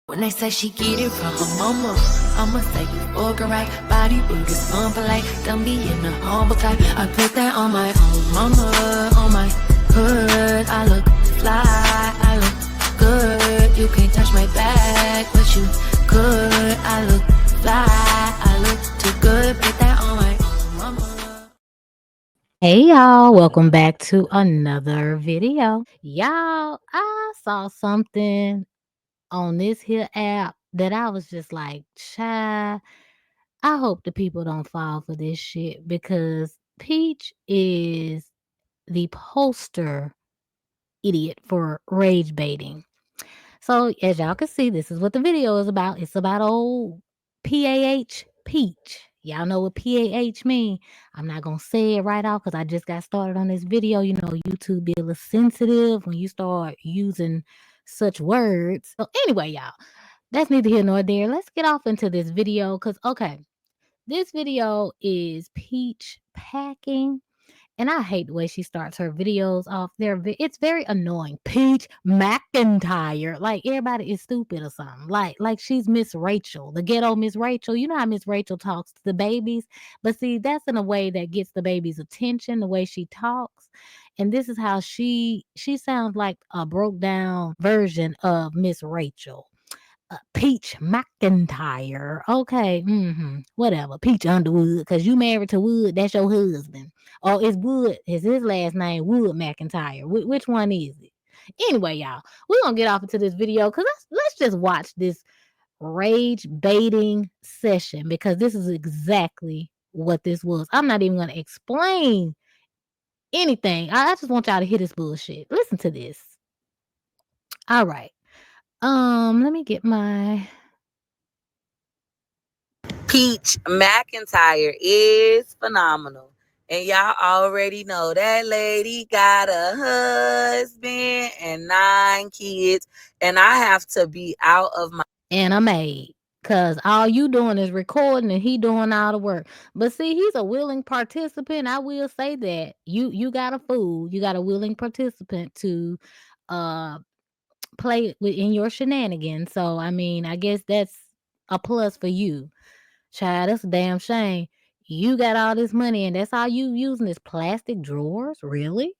When they say she get it from her mama, I'ma say you fucking right. Body booty fun for like, don't be in the humble type. I put that on my own mama, on my hood. I look fly, I look good. You can't touch my back, but you could. I look fly, I look too good. Put that on my own mama. Hey y'all, welcome back to another video. Y'all, I saw something on this here app that I was just like, child, I hope the people don't fall for this shit because Peach is the poster idiot for rage baiting. So as y'all can see, this is what the video is about. It's about old PAH Peach. Y'all know what PAH mean. I'm not gonna say it right off because I just got started on this video. You know, YouTube be a little sensitive when you start using such words. So anyway, y'all, that's neither here nor there. Let's get off into this video because okay, this video is Peach packing and I hate the way she starts her videos off there. It's very annoying. Peach McIntyre. Like everybody is stupid or something. Like she's Miss Rachel, the ghetto Miss Rachel. You know how Miss Rachel talks to the babies? But see, that's in a way that gets the baby's attention, the way she talks. And this is how she sounds like a broke down version of Miss Rachel. Peach McIntyre. Okay, whatever. Peach Underwood, because you married to Wood, that's your husband. Or is Wood, is his last name Wood McIntyre? Which one is it? Anyway, y'all, we're going to get off into this video because let's just watch this rage baiting session because this is exactly what this was. I'm not even going to explain anything. I just want y'all to hear this bullshit. Listen to this. All right. Let me get my Peach McIntyre is phenomenal. And y'all already know that lady got a husband and 9 kids. And I have to be out of my and a maid. Cause all you doing is recording and he doing all the work. But see, he's a willing participant. I will say that. You got a fool. You got a willing participant to uh play in your shenanigans. So I mean, I guess that's a plus for you. Child, that's a damn shame. You got all this money and that's all you using is plastic drawers? Really?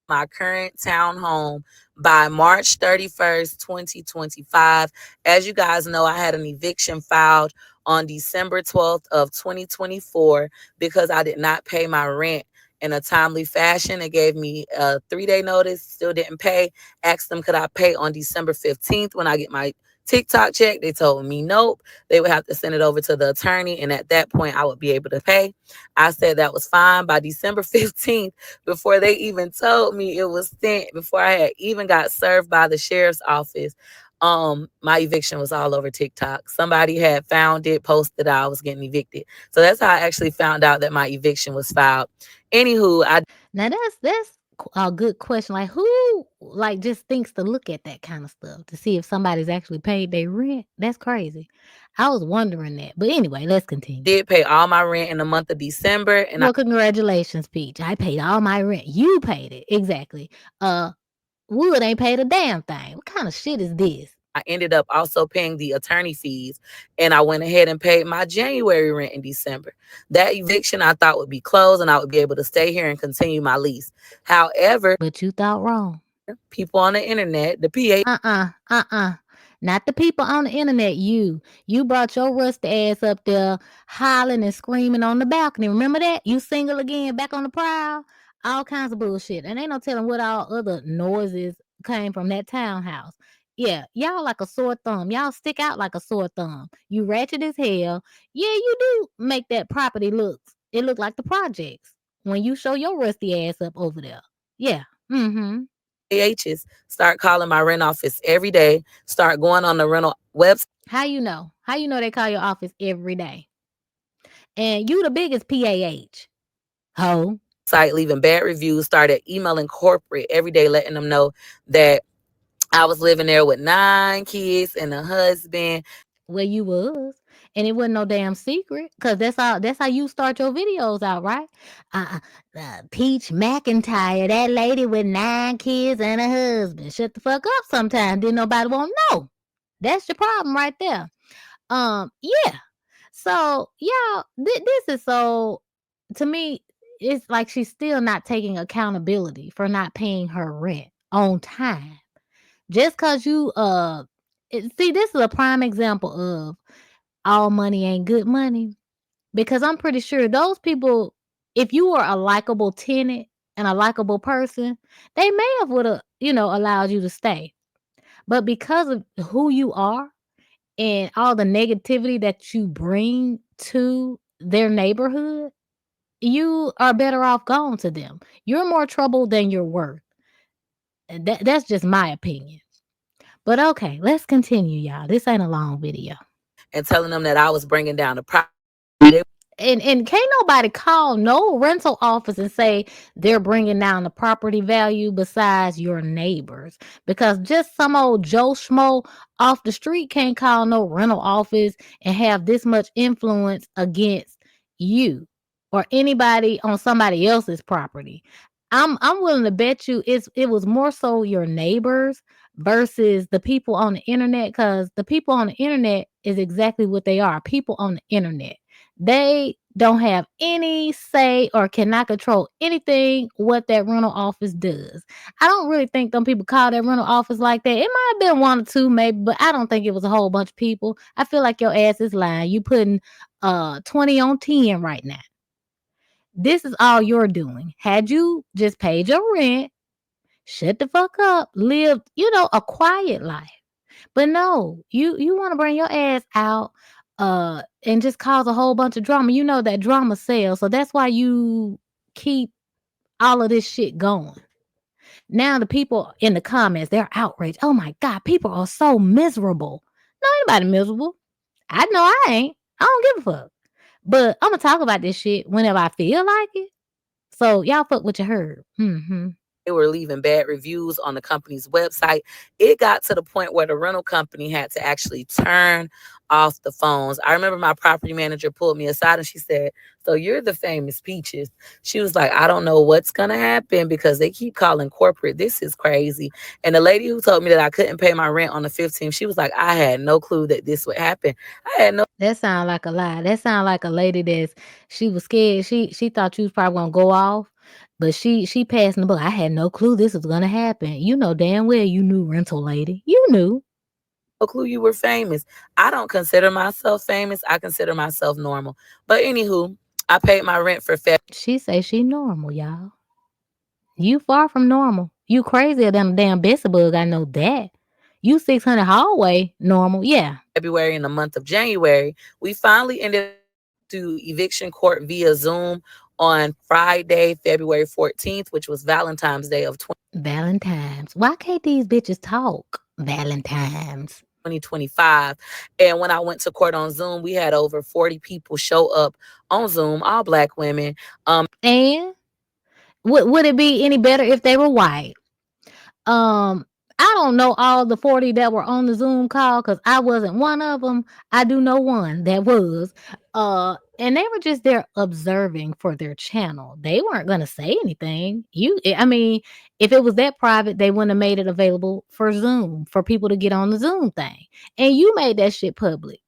my current townhome by March 31st, 2025. As you guys know, I had an eviction filed on December 12th of 2024 because I did not pay my rent in a timely fashion. It gave me a 3-day notice, still didn't pay. Asked them could I pay on December 15th when I get my TikTok check. They told me nope. They would have to send it over to the attorney, and at that point, I would be able to pay. I said that was fine. By December 15th, before they even told me it was sent, before I had even got served by the sheriff's office, my eviction was all over TikTok. Somebody had found it, posted I was getting evicted. So that's how I actually found out that my eviction was filed. Anywho, Now that's a good question. Like who like just thinks to look at that kind of stuff to see if somebody's actually paid their rent? That's crazy. I was wondering that. But anyway, let's continue. did pay all my rent in the month of December, and Well, congratulations, Peach. I paid all my rent. You paid it. Exactly. Wood ain't paid a damn thing. What kind of shit is this? I ended up also paying the attorney fees, and I went ahead and paid my January rent in December. That eviction I thought would be closed and I would be able to stay here and continue my lease. However, But you thought wrong. people on the internet, the PA, Not the people on the internet. You brought your rusty ass up there hollering and screaming on the balcony. Remember that? You single again, back on the prowl. All kinds of bullshit. And ain't no telling what all other noises came from that townhouse. Yeah, y'all like a sore thumb. Y'all stick out like a sore thumb. You ratchet as hell. Yeah, you do make that property look like the projects when you show your rusty ass up over there. Yeah. PHs start calling my rent office every day, start going on the rental website, How you know? How you know they call your office every day? And you the biggest PAH. Ho. leaving bad reviews, started emailing corporate every day, letting them know that I was living there with 9 kids and a husband. Well, you was. And it wasn't no damn secret. Cause that's how you start your videos out, right? Peach McIntyre, that lady with 9 kids and a husband. Shut the fuck up sometimes. Didn't nobody want to know. That's your problem right there. Yeah. So, y'all, this is so, to me, it's like she's still not taking accountability for not paying her rent on time. Just cause you see, this is a prime example of all money ain't good money. Because I'm pretty sure those people, if you were a likable tenant and a likable person, they may have would have, allowed you to stay. But because of who you are and all the negativity that you bring to their neighborhood, you are better off gone to them. You're more trouble than you're worth. And that's just my opinion. But okay, let's continue, y'all. This ain't a long video. and telling them that I was bringing down the property. And can't nobody call no rental office and say they're bringing down the property value besides your neighbors, because just some old Joe Schmo off the street can't call no rental office and have this much influence against you or anybody on somebody else's property. I'm willing to bet you it was more so your neighbors versus the people on the internet, because the people on the internet is exactly what they are, people on the internet. They don't have any say or cannot control anything what that rental office does. I don't really think them people call that rental office like that. It might have been one or two maybe, but I don't think it was a whole bunch of people. I feel like your ass is lying. You putting 20 on 10 right now. This is all you're doing. Had you just paid your rent, shut the fuck up, lived, a quiet life. But no, you want to bring your ass out and just cause a whole bunch of drama. You know that drama sells. So that's why you keep all of this shit going. Now the people in the comments, they're outraged. Oh my God, people are so miserable. No, anybody miserable. I know I ain't. I don't give a fuck. But I'm gonna talk about this shit whenever I feel like it. So y'all fuck what you heard. Mm-hmm. They were leaving bad reviews on the company's website. It got to the point where the rental company had to actually turn off the phones. I remember my property manager pulled me aside and she said, "So you're the famous Peaches." She was like, "I don't know what's going to happen because they keep calling corporate. This is crazy." And the lady who told me that I couldn't pay my rent on the 15th, she was like, "I had no clue that this would happen. I had no That sound like a lie. That sound like a lady she was scared. She thought you was probably gonna go off, but she passing the book. I had no clue this was gonna happen. You know damn well you knew, rental lady. You knew. clue you were famous." I don't consider myself famous. I consider myself normal. But anywho, I paid my rent for She say she normal, y'all. You far from normal. You crazier than a damn Bessie bug. I know that. You 600 hallway normal. Yeah. February. In the month of January, we finally ended to eviction court via Zoom on Friday, February 14th, which was Valentine's Day of Valentine's. Why can't these bitches talk? Valentine's. 2025. And when I went to court on Zoom, we had over 40 people show up on Zoom, all Black women. And would it be any better if they were white? I don't know all the 40 that were on the Zoom call because I wasn't one of them. I do know one that was. And they were just there observing for their channel. They weren't gonna say anything. I mean, if it was that private, they wouldn't have made it available for Zoom for people to get on the Zoom thing. And you made that shit public.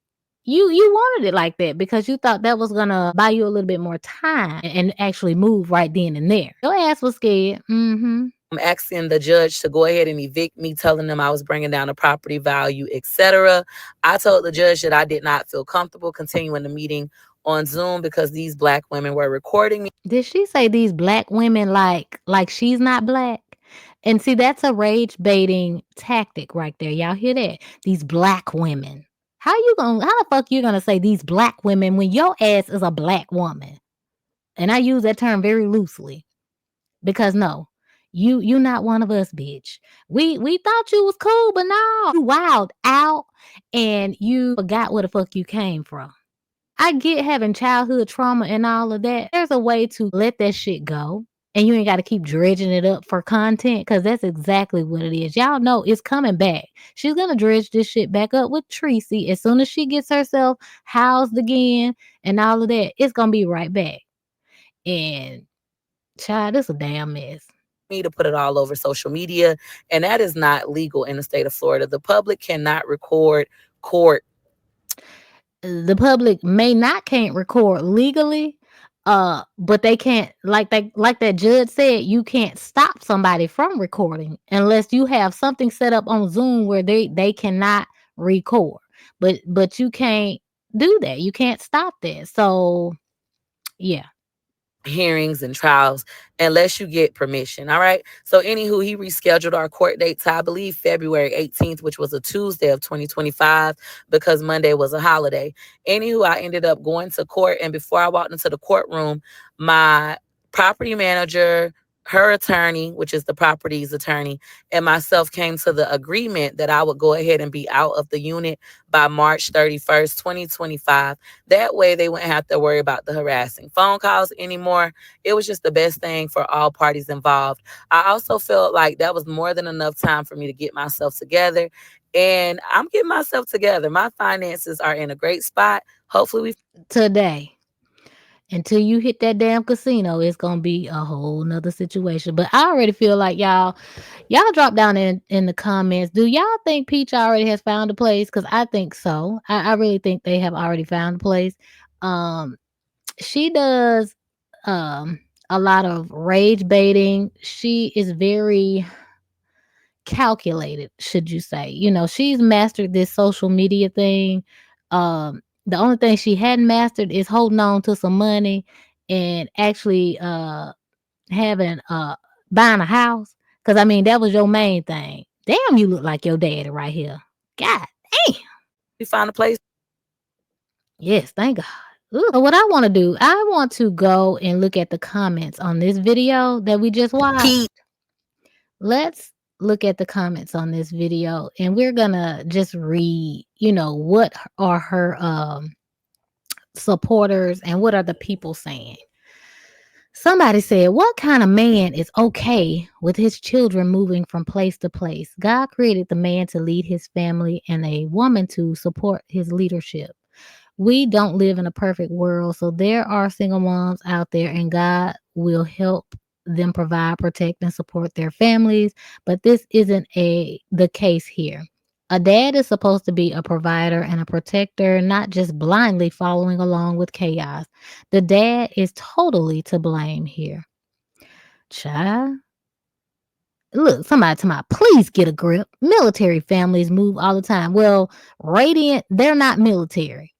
You wanted it like that because you thought that was gonna buy you a little bit more time and actually move right then and there. Your ass was scared. Mm-hmm. I'm asking the judge to go ahead and evict me, telling them I was bringing down the property value, etc. I told the judge that I did not feel comfortable continuing the meeting on Zoom because these Black women were recording me. Did she say these Black women like she's not Black? And see, that's a rage baiting tactic right there. Y'all hear that? These Black women. How the fuck you gonna say these Black women when your ass is a Black woman? And I use that term very loosely. Because no, you not one of us, bitch. We thought you was cool, but no, you wild out and you forgot where the fuck you came from. I get having childhood trauma and all of that. There's a way to let that shit go. And you ain't got to keep dredging it up for content because that's exactly what it is. Y'all know it's coming back. She's going to dredge this shit back up with Tracy. As soon as she gets herself housed again and all of that, it's going to be right back. And child, this a damn mess. me to put it all over social media, and that is not legal in the state of Florida. The public cannot record court. The public may not can't record legally, but they can't, like that judge said, you can't stop somebody from recording unless you have something set up on Zoom where they cannot record. But you can't do that. You can't stop that. So yeah. Hearings and trials unless you get permission. All right. So, anywho, he rescheduled our court date to, I believe, February 18th, which was a Tuesday of 2025, because Monday was a holiday. Anywho, I ended up going to court. And before I walked into the courtroom, my property manager, her attorney, which is the property's attorney, and myself came to the agreement that I would go ahead and be out of the unit by March 31st, 2025. That way they wouldn't have to worry about the harassing phone calls anymore. It was just the best thing for all parties involved. I also felt like that was more than enough time for me to get myself together. And I'm getting myself together. My finances are in a great spot. Hopefully Today, until you hit that damn casino, it's gonna be a whole nother situation. But I already feel like y'all drop down in the comments. Do y'all think Peach already has found a place? Because I think so. I really think they have already found a place. Um, she does a lot of rage baiting. She is very calculated, should you say. She's mastered this social media thing. The only thing she hadn't mastered is holding on to some money and actually having buying a house. Because I mean, that was your main thing. Damn, you look like your daddy right here. God damn. we found a place. Yes, thank God. So what I want to do, I want to go and look at the comments on this video that we just watched. Pete. Let's look at the comments on this video, and we're gonna just read, what are her supporters and what are the people saying. Somebody said, what kind of man is okay with his children moving from place to place? God created the man to lead his family and a woman to support his leadership. We don't live in a perfect world, so there are single moms out there, and God will help them provide, protect, and support their families. But this isn't the case here. A dad is supposed to be a provider and a protector, not just blindly following along with chaos. The dad is totally to blame here. Child. Look, somebody to my, please get a grip. Military families move all the time. Well, Radiant, they're not military.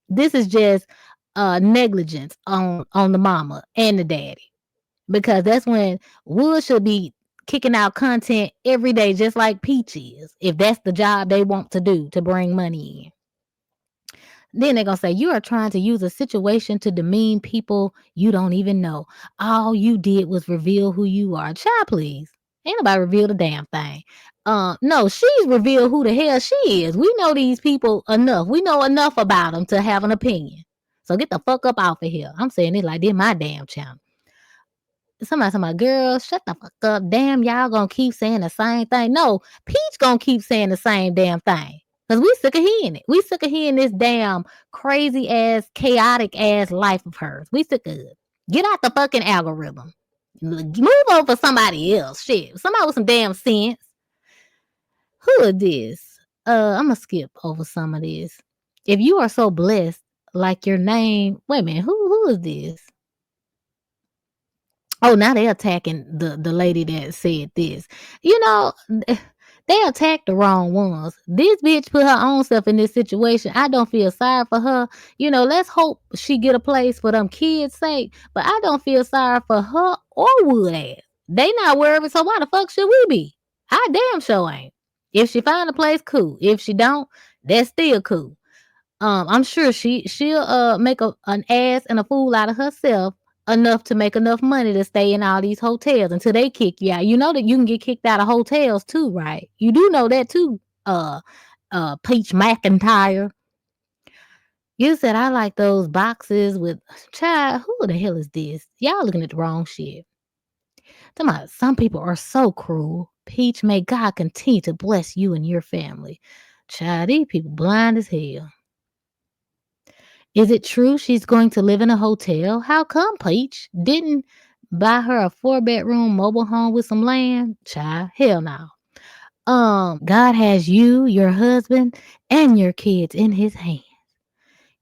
This is just negligence on the mama and the daddy. Because that's when Wood should be kicking out content every day, just like Peach is, if that's the job they want to do to bring money in. Then they're going to say, you are trying to use a situation to demean people you don't even know. All you did was reveal who you are. Child, please. Ain't nobody revealed a damn thing. No, she's revealed who the hell she is. We know these people enough. We know enough about them to have an opinion. So get the fuck up off of here. I'm saying it like this my damn channel. Somebody talking about, girl, shut the fuck up. Damn, y'all gonna keep saying the same thing. No, Peach gonna keep saying the same damn thing. Because we sick of hearing it. We sick of hearing this damn crazy ass, chaotic ass life of hers. We sick of it. Get out the fucking algorithm. Move over for somebody else. Shit. Somebody with some damn sense. Who is this? I'm gonna skip over some of this. If you are so blessed, like your name. Wait a minute, who is this? Oh, now they're attacking the lady that said this. They attacked the wrong ones. This bitch put her own self in this situation. I don't feel sorry for her. Let's hope she get a place for them kids' sake. But I don't feel sorry for her or Wood ass. They not worried, so why the fuck should we be? I damn sure ain't. If she find a place, cool. If she don't, that's still cool. I'm sure she'll make an ass and a fool out of herself enough to make enough money to stay in all these hotels until they kick you out. You know that you can get kicked out of hotels too, right? You do know that too, Peach McIntyre. You said I like those boxes with child. Who the hell is this? Y'all looking at the wrong shit. Some people are so cruel. Peach, may God continue to bless you and your family. Child, these people blind as hell. Is it true she's going to live in a hotel? How come, Peach? Didn't buy her a 4-bedroom mobile home with some land? Child, hell no. God has you, your husband, and your kids in his hands.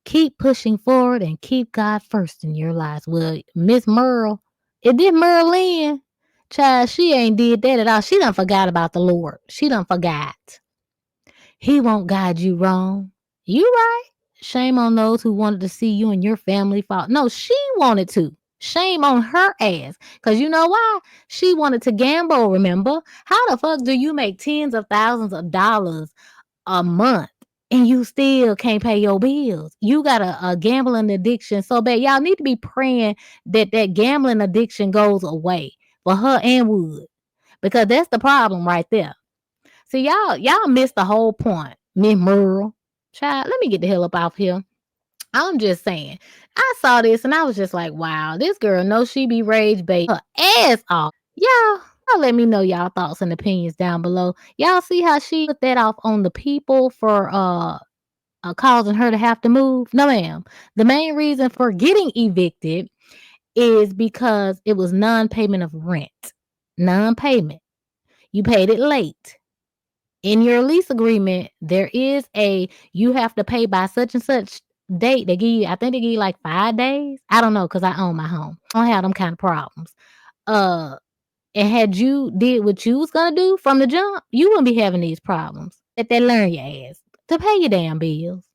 Keep pushing forward and keep God first in your lives. Well, Miss Merle, it did Merlin. Child, she ain't did that at all. She done forgot about the Lord. She done forgot. He won't guide you wrong. You right. Shame on those who wanted to see you and your family fall. No, she wanted to. Shame on her ass. Because you know why? She wanted to gamble, remember? How the fuck do you make tens of thousands of dollars a month and you still can't pay your bills? You got a gambling addiction so bad. Y'all need to be praying that that gambling addiction goes away for her and Wood. Because that's the problem right there. See, y'all missed the whole point. Miss Merle. Child, let me get the hell up off here. I'm just saying. I saw this and I was just like, wow, this girl knows she be rage bait her ass off. Y'all let me know y'all thoughts and opinions down below. Y'all see how she put that off on the people for causing her to have to move? No, ma'am. The main reason for getting evicted is because it was non-payment of rent. Non-payment. You paid it late. In your lease agreement, there is you have to pay by such and such date. They give you, I think they give you like 5 days. I don't know because I own my home. I don't have them kind of problems. And had you did what you was gonna do from the jump, you wouldn't be having these problems. Let that learn your ass to pay your damn bills.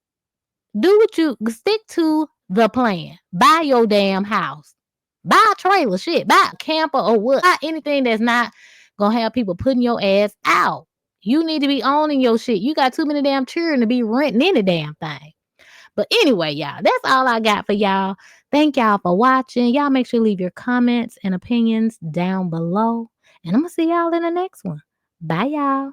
Do what you stick to the plan. Buy your damn house. Buy a trailer, shit. Buy a camper or what. Buy anything that's not gonna have people putting your ass out. You need to be owning your shit. You got too many damn children to be renting any damn thing. But anyway, y'all, that's all I got for y'all. Thank y'all for watching. Y'all make sure to leave your comments and opinions down below. And I'm going to see y'all in the next one. Bye, y'all.